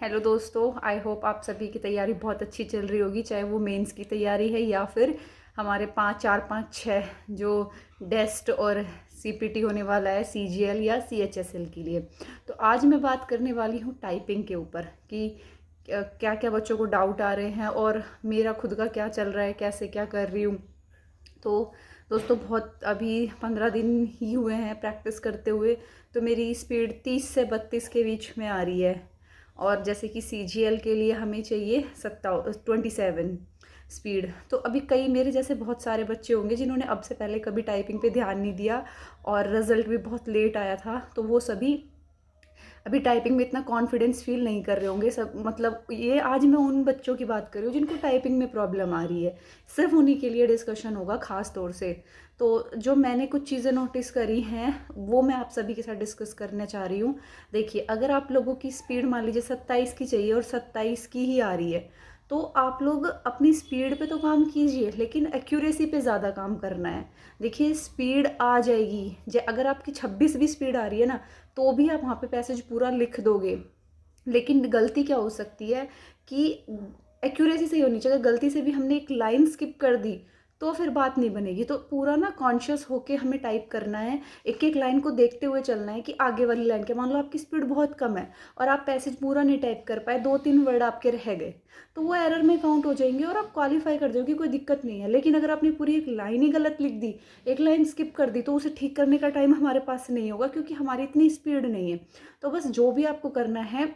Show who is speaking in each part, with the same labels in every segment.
Speaker 1: Hello दोस्तों, I hope आप सभी की तैयारी बहुत अच्छी चल रही होगी, चाहे वो मेंस की तैयारी है या फिर हमारे 5 4 5 6 जो टेस्ट और सीपीटी होने वाला है सीजीएल या सीएचएसएल के लिए। तो आज मैं बात करने वाली हूँ टाइपिंग के ऊपर कि क्या क्या बच्चों को डाउट आ रहे हैं और मेरा खुद का क्या चल रहा है, कैसे क्या कर रही हूँ। तो दोस्तों बहुत अभी 15 दिन ही हुए हैं प्रैक्टिस करते हुए, तो मेरी स्पीड 30 से 32 के बीच में आ रही है। और जैसे कि सीजीएल के लिए हमें चाहिए 27 स्पीड। तो अभी कई मेरे जैसे बहुत सारे बच्चे होंगे जिन्होंने अब से पहले कभी टाइपिंग पे ध्यान नहीं दिया और रिज़ल्ट भी बहुत लेट आया था, तो वो सभी अभी टाइपिंग में इतना कॉन्फिडेंस फील नहीं कर रहे होंगे सब। मतलब ये आज मैं उन बच्चों की बात कर रही हूँ जिनको टाइपिंग में प्रॉब्लम आ रही है, सिर्फ उन्हीं के लिए डिस्कशन होगा ख़ास तौर से। तो जो मैंने कुछ चीज़ें नोटिस करी हैं वो मैं आप सभी के साथ डिस्कस करना चाह रही हूँ। देखिए, अगर आप लोगों की स्पीड मान लीजिए 27 की चाहिए और 27 की ही आ रही है, तो आप लोग अपनी स्पीड पे तो काम कीजिए, लेकिन एक्यूरेसी पे ज़्यादा काम करना है। देखिए, स्पीड आ जाएगी, अगर आपकी 26 भी स्पीड आ रही है ना, तो भी आप वहाँ पे पैसेज पूरा लिख दोगे। लेकिन गलती क्या हो सकती है कि एक्यूरेसी सही होनी चाहिए। अगर गलती से भी हमने एक लाइन स्किप कर दी तो फिर बात नहीं बनेगी। तो पूरा ना कॉन्शियस होके हमें टाइप करना है, एक एक लाइन को देखते हुए चलना है कि आगे वाली लाइन क्या। मान लो आपकी स्पीड बहुत कम है और आप पैसेज पूरा नहीं टाइप कर पाए, 2 3 वर्ड आपके रह गए, तो वो एरर में काउंट हो जाएंगे और आप क्वालिफाई कर जाओगे, कोई दिक्कत नहीं है। लेकिन अगर आपने पूरी एक लाइन ही गलत लिख दी, एक लाइन स्किप कर दी, तो उसे ठीक करने का टाइम हमारे पास नहीं होगा क्योंकि हमारी इतनी स्पीड नहीं है। तो बस जो भी आपको करना है,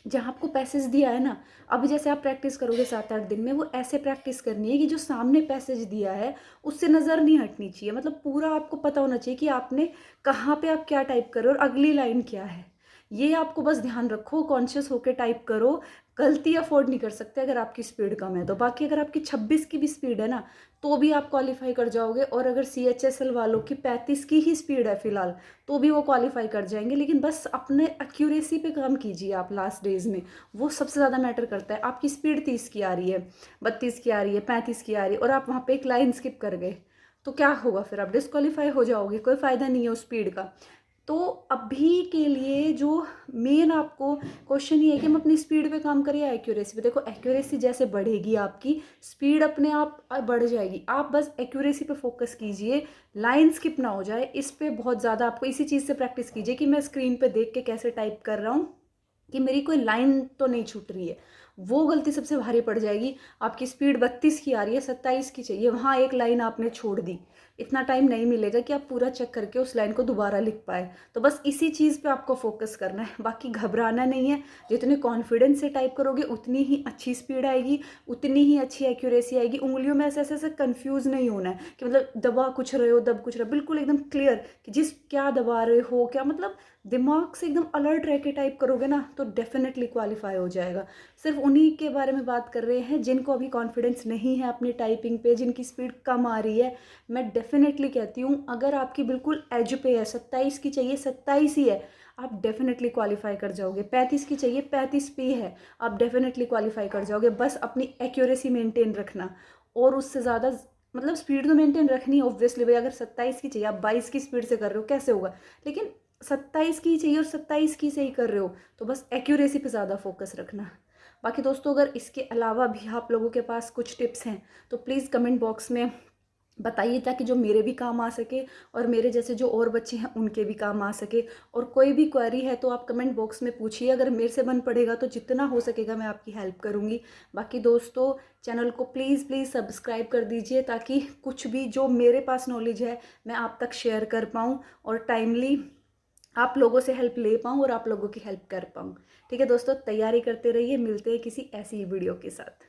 Speaker 1: जहाँ आपको पैसेज दिया है ना, अब जैसे आप प्रैक्टिस करोगे 7 8 दिन में, वो ऐसे प्रैक्टिस करनी है कि जो सामने पैसेज दिया है उससे नज़र नहीं हटनी चाहिए। मतलब पूरा आपको पता होना चाहिए कि आपने कहाँ पे आप क्या टाइप कर रहे हो और अगली लाइन क्या है। ये आपको बस ध्यान रखो, कॉन्शियस होकर टाइप करो। गलती अफोर्ड नहीं कर सकते अगर आपकी स्पीड कम है तो। बाकी अगर आपकी 26 की भी स्पीड है ना, तो भी आप क्वालिफाई कर जाओगे। और अगर सीएचएसएल वालों की 35 की ही स्पीड है फिलहाल, तो भी वो क्वालिफाई कर जाएंगे। लेकिन बस अपने एक्यूरेसी पे काम कीजिए आप लास्ट डेज में, वो सबसे ज़्यादा मैटर करता है। आपकी स्पीड 30 की आ रही है, 32 की आ रही है, 35 की आ रही है और आप वहाँ पे एक लाइन स्किप कर गए, तो क्या होगा फिर? आप डिस्क्वालीफाई हो जाओगे, कोई फ़ायदा नहीं है उस स्पीड का। तो अभी के लिए जो मेन आपको क्वेश्चन ये है कि हम अपनी स्पीड पे काम करें या एक्यूरेसी पे। देखो, एक्यूरेसी जैसे बढ़ेगी आपकी स्पीड अपने आप बढ़ जाएगी। आप बस एक्यूरेसी पे फोकस कीजिए, लाइन स्किप ना हो जाए, इस पे बहुत ज़्यादा आपको इसी चीज़ से प्रैक्टिस कीजिए कि मैं स्क्रीन पे देख के कैसे टाइप कर रहा हूँ, कि मेरी कोई लाइन तो नहीं छूट रही है। वो गलती सबसे भारी पड़ जाएगी। आपकी स्पीड 32 की आ रही है, 27 की चाहिए, वहाँ एक लाइन आपने छोड़ दी, इतना टाइम नहीं मिलेगा कि आप पूरा चेक करके उस लाइन को दोबारा लिख पाए। तो बस इसी चीज़ पे आपको फोकस करना है, बाकी घबराना नहीं है। जितने कॉन्फिडेंस से टाइप करोगे उतनी ही अच्छी स्पीड आएगी, उतनी ही अच्छी एक्यूरेसी आएगी। उंगलियों में ऐसे ऐसे ऐसे कन्फ्यूज़ नहीं होना है कि मतलब दबा कुछ रहे हो, दब कुछ रहे हो। बिल्कुल एकदम क्लियर कि जिस क्या दबा रहे हो क्या, मतलब दिमाग से एकदम अलर्ट रह के टाइप करोगे ना, तो डेफिनेटली क्वालिफाई हो जाएगा। सिर्फ उन्हीं के बारे में बात कर रहे हैं जिनको अभी कॉन्फिडेंस नहीं है अपनी टाइपिंग पे, जिनकी स्पीड कम आ रही है। मैं डेफिनेटली कहती हूँ, अगर आपकी बिल्कुल एज पे है, 27 की चाहिए 27 ही है, आप डेफिनेटली क्वालिफाई कर जाओगे। 35 की चाहिए 35 पे है, आप डेफिनेटली क्वालिफाई कर जाओगे। बस अपनी एक्यूरेसी मेंटेन रखना, और उससे ज़्यादा मतलब स्पीड तो मेंटेन रखनी है ऑब्वियसली। भाई अगर 27 की चाहिए, आप 22 की स्पीड से कर रहे हो, कैसे होगा? लेकिन 27 की चाहिए और 27 की से ही कर रहे हो, तो बस एक्यूरेसी पे ज़्यादा फोकस रखना। बाकी दोस्तों, अगर इसके अलावा भी आप लोगों के पास कुछ टिप्स हैं तो प्लीज़ कमेंट बॉक्स में बताइए, ताकि जो मेरे भी काम आ सके और मेरे जैसे जो और बच्चे हैं उनके भी काम आ सके। और कोई भी क्वेरी है तो आप कमेंट बॉक्स में पूछिए, अगर मेरे से बन पड़ेगा तो जितना हो सकेगा मैं आपकी हेल्प करूँगी। बाकी दोस्तों, चैनल को प्लीज़ प्लीज़ सब्सक्राइब कर दीजिए, ताकि कुछ भी जो मेरे पास नॉलेज है मैं आप तक शेयर कर पाऊँ और टाइमली आप लोगों से हेल्प ले पाऊँ और आप लोगों की हेल्प कर पाऊँ। ठीक है दोस्तों, तैयारी करते रहिए, मिलते हैं किसी ऐसी ही वीडियो के साथ।